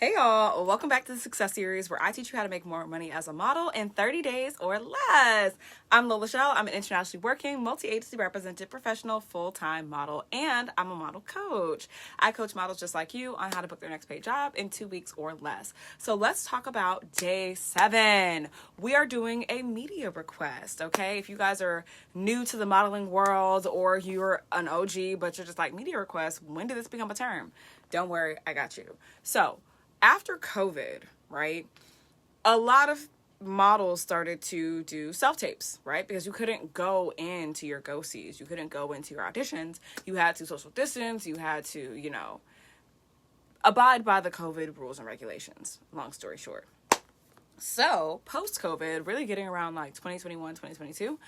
Hey y'all, welcome back to the Success Series where I teach you how to make more money as a model in 30 days or less. I'm Lola Shell. I'm an internationally working, multi-agency represented professional full-time model, and I'm a model coach. I coach models just like you on how to book their next paid job in 2 weeks or less. So let's talk about day 7. We are doing a media request, okay? If you guys are new to the modeling world or you're an OG but you're just like, media request, when did this become a term? Don't worry, I got you. So after COVID, right, a lot of models started to do self-tapes, right? Because you couldn't go into your go-sees. You couldn't go into your auditions. You had to social distance. You had to, abide by the COVID rules and regulations, long story short. So post-COVID, really getting around like 2021, 2022,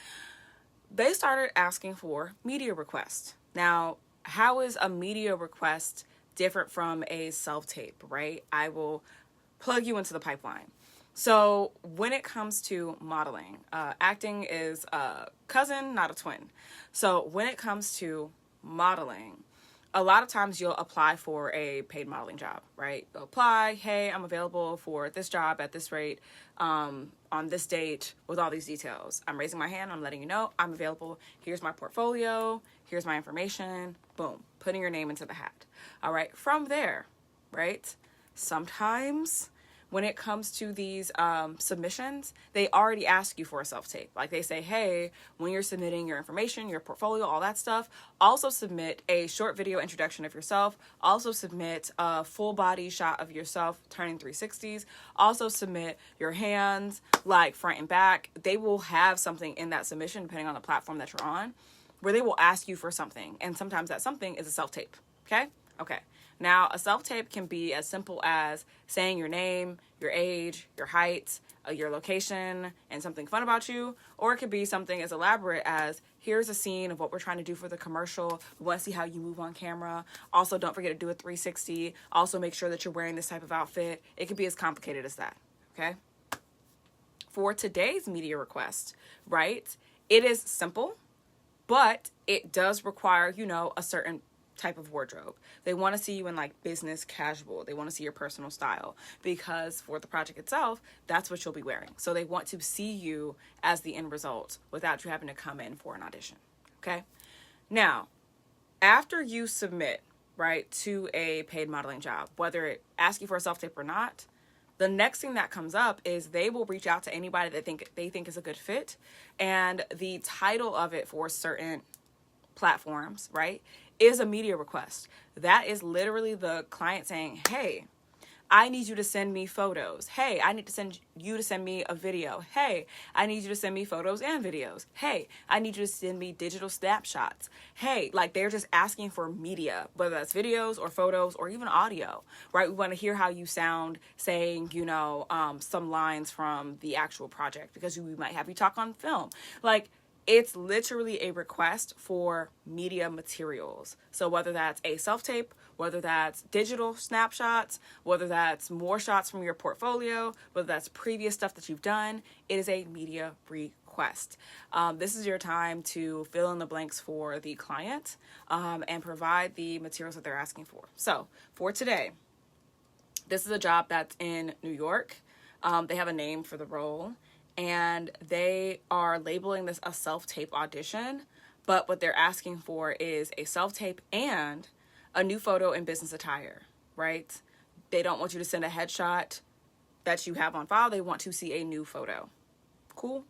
they started asking for media requests. Now, how is a media request different from a self-tape, right? I will plug you into the pipeline. So when it comes to modeling, acting is a cousin, not a twin. So when it comes to modeling, a lot of times you'll apply for a paid modeling job, right? You'll apply, hey, I'm available for this job at this rate, on this date with all these details. I'm raising my hand. I'm letting you know I'm available. Here's my portfolio. Here's my information. Boom. Putting your name into the hat. All right. From there, right? Sometimes when it comes to these submissions, they already ask you for a self-tape. Like they say, hey, when you're submitting your information, your portfolio, all that stuff, also submit a short video introduction of yourself. Also submit a full body shot of yourself turning 360s. Also submit your hands, like front and back. They will have something in that submission, depending on the platform that you're on, where they will ask you for something. And sometimes that something is a self-tape. Okay? Okay. Now, a self-tape can be as simple as saying your name, your age, your height, your location, and something fun about you. Or it could be something as elaborate as, here's a scene of what we're trying to do for the commercial. We want to see how you move on camera. Also, don't forget to do a 360. Also, make sure that you're wearing this type of outfit. It could be as complicated as that, okay? For today's media request, right, it is simple, but it does require, a certain type of wardrobe. They want to see you in like business casual. They want to see your personal style because for the project itself, that's what you'll be wearing. So they want to see you as the end result without you having to come in for an audition. Okay. Now, after you submit, right, to a paid modeling job, whether it asks you for a self-tape or not, the next thing that comes up is they will reach out to anybody that they think is a good fit. And the title of it for certain platforms, right, is a media request. That is literally the client saying, hey, I need you to send me photos. Hey, I need to send you to send me a video. Hey, I need you to send me photos and videos. Hey, I need you to send me digital snapshots. Hey, like they're just asking for media, whether that's videos or photos or even audio, right? We want to hear how you sound saying, some lines from the actual project because we might have you talk on film. Like, it's literally a request for media materials. So whether that's a self-tape, whether that's digital snapshots, whether that's more shots from your portfolio, whether that's previous stuff that you've done, it is a media request. This is your time to fill in the blanks for the client and provide the materials that they're asking for. So for today, this is a job that's in New York. They have a name for the role. And they are labeling this a self-tape audition, but what they're asking for is a self-tape and a new photo in business attire, right? They don't want you to send a headshot that you have on file. They want to see a new photo. Cool,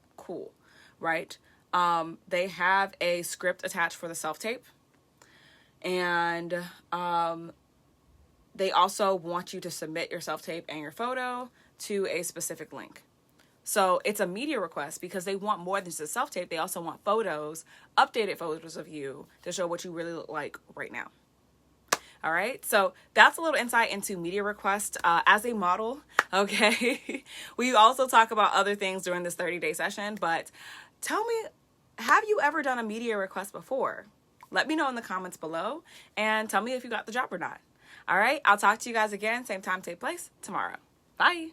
right? They have a script attached for the self-tape, and they also want you to submit your self-tape and your photo to a specific link. So it's a media request because they want more than just a self-tape. They also want photos, updated photos of you to show what you really look like right now. All right. So that's a little insight into media requests as a model. Okay. We also talk about other things during this 30-day session, but tell me, have you ever done a media request before? Let me know in the comments below and tell me if you got the job or not. All right. I'll talk to you guys again. Same time, same place tomorrow. Bye.